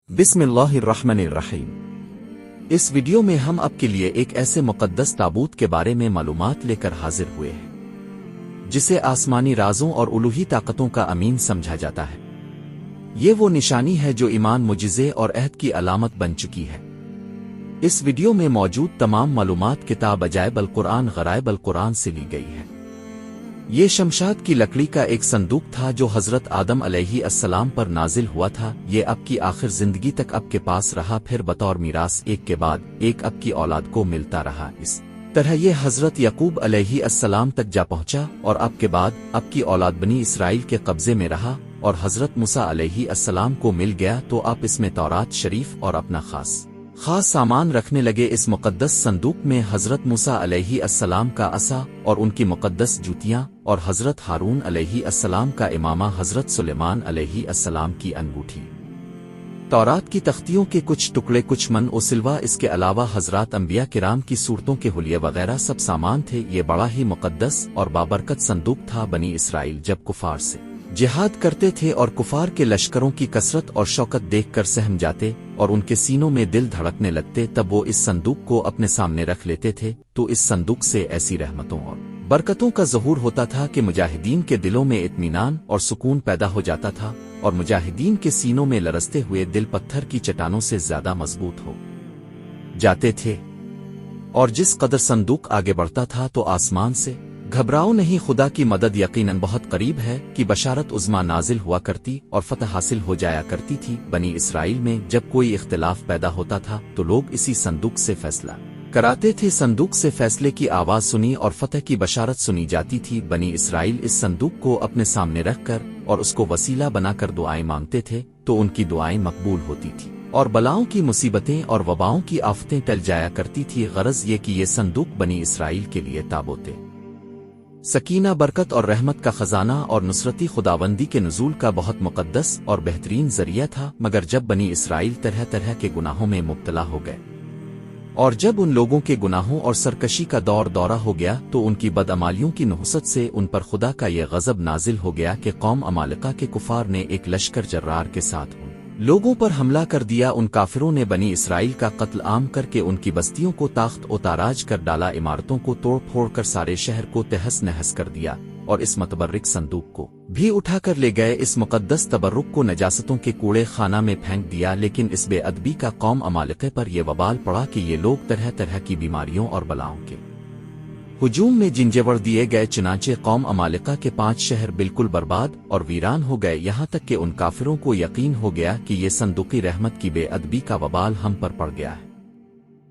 बिस्मिल्लाहिर्रहमानिर्रहीम। इस वीडियो में हम आपके लिए एक ऐसे मुक़द्दस ताबूत के बारे में मालूमात लेकर हाजिर हुए हैं जिसे आसमानी राजों और उलूही ताकतों का अमीन समझा जाता है। ये वो निशानी है जो ईमान, मुजिज़े और अहद की अलामत बन चुकी है। इस वीडियो में मौजूद तमाम मालूमात किताब अजाइब अल कुरान ग़राइब अल कुरान से ली गई है। ये शमशाद की लकड़ी का एक संदूक था जो हज़रत आदम अलैहिस्सलाम पर नाजिल हुआ था। ये अब की आखिर जिंदगी तक अब के पास रहा, फिर बतौर मीरास एक के बाद एक अब की औलाद को मिलता रहा। इस तरह ये हज़रत यकूब अलैहिस्सलाम तक जा पहुंचा और अब के बाद अब की औलाद बनी इसराइल के कब्जे में रहा और हज़रत मूसा अलैहिस्सलाम को मिल गया तो आप इसमें तौरात शरीफ और अपना खास सामान रखने लगे। इस मुक़द्दस संदूक में हज़रत मूसा अलैहिस्सलाम का असा और उनकी मुक़द्दस जूतियाँ और हज़रत हारून अलैहिस्सलाम का इमामा, हज़रत सुलेमान अलैहिस्सलाम की अंगूठी, तौरात की तख्तियों के कुछ टुकड़े, कुछ मन ओ सिलवा, इसके अलावा हज़रात अंबिया किराम की सूरतों के हुलिये वगैरह सब सामान थे। ये बड़ा ही मुक़द्दस और बाबरकत संदूक था। बनी इसराइल जब कुफार से जिहाद करते थे और कुफार के लश्करों की कसरत और शौकत देखकर सहम जाते और उनके सीनों में दिल धड़कने लगते, तब वो इस संदूक को अपने सामने रख लेते थे। तो इस संदूक से ऐसी रहमतों और बरकतों का ज़हूर होता था कि मुजाहिदीन के दिलों में इत्मीनान और सुकून पैदा हो जाता था और मुजाहिदीन के सीनों में लरसते हुए दिल पत्थर की चट्टानों से ज्यादा मजबूत हो जाते थे। और जिस कदर संदूक आगे बढ़ता था तो आसमान से घबराओ नहीं, खुदा की मदद यकीनन बहुत करीब है कि बशारत उज़्मा नाजिल हुआ करती और फतह हासिल हो जाया करती थी। बनी इसराइल में जब कोई इख्तिलाफ पैदा होता था तो लोग इसी संदूक से फैसला कराते थे। संदूक से फैसले की आवाज सुनी और फतह की बशारत सुनी जाती थी। बनी इसराइल इस संदूक को अपने सामने रखकर और उसको वसीला बनाकर दुआएं मांगते थे तो उनकी दुआएं मकबूल होती थी और बलाओं की मुसीबतें और वबाओं की आफतें टल जाया करती थी। गरज ये कि ये संदूक बनी इसराइल के लिए ताबूत सकीना, बरकत और रहमत का खजाना और नुसरती खुदाबंदी के नुज़ूल का बहुत मुक़द्दस और बेहतरीन ज़रिया था। मगर जब बनी इसराइल तरह तरह के गुनाहों में मुब्तला हो गए और जब उन लोगों के गुनाहों और सरकशी का दौरा हो गया तो उनकी बदअमालियों की नुहसत से उन पर खुदा का ये गज़ब नाजिल हो गया कि कौम अमालिका के कुफार ने एक लश्कर जर्रार के साथ लोगों पर हमला कर दिया। उन काफिरों ने बनी इसराइल का कत्ल आम करके उनकी बस्तियों को ताख्त ओ ताराज कर डाला, इमारतों को तोड़ फोड़ कर सारे शहर को तहस नहस कर दिया और इस मतबर्रिक संदूक को भी उठाकर ले गए। इस मुक़द्दस तबर्रुक को नजासतों के कूड़े खाना में फेंक दिया। लेकिन इस बेअदबी का कौम अमालिका पर यह वबाल पड़ा कि ये लोग तरह तरह की बीमारियों और बलाओं के हुजूम में जिंजेवर दिए गए। चुनांचे कौम अमालिका के 5 शहर बिल्कुल बर्बाद और वीरान हो गए। यहाँ तक कि उन काफिरों को यकीन हो गया कि ये संदूकी रहमत की बेअदबी का वबाल हम पर पड़ गया है।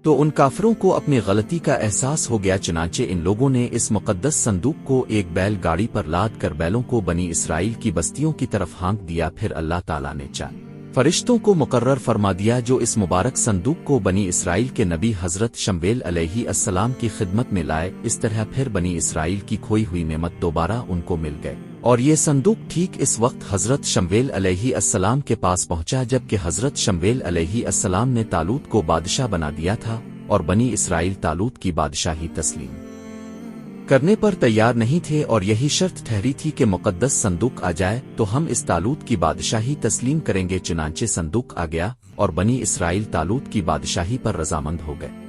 तो उन काफिरों को अपनी गलती का एहसास हो गया। चुनांचे इन लोगों ने इस मुक़द्दस संदूक को एक बैल गाड़ी पर लाद कर बैलों को बनी इसराइल की बस्तियों की तरफ हाँक दिया। फिर अल्लाह ताला ने चार फरिश्तों को मुकर्रर फरमा दिया जो इस मुबारक संदूक को बनी इसराइल के नबी हज़रत शमवेल अलैहिस्सलाम की खिदमत में लाए। इस तरह फिर बनी इसराइल की खोई हुई नेमत दोबारा उनको मिल गए और ये संदूक ठीक इस वक्त हज़रत शमवेल अलैहिस्सलाम के पास पहुंचा जबकि हज़रत शमवेल अलैहिस्सलाम ने तालूत को बादशाह बना दिया था और बनी इसराइल तालूत की बादशाही तस्लीम करने पर तैयार नहीं थे और यही शर्त ठहरी थी कि मुक़द्दस संदूक आ जाए तो हम इस तालूत की बादशाही तस्लीम करेंगे। चुनांचे संदूक आ गया और बनी इसराइल तालूत की बादशाही पर रजामंद हो गए।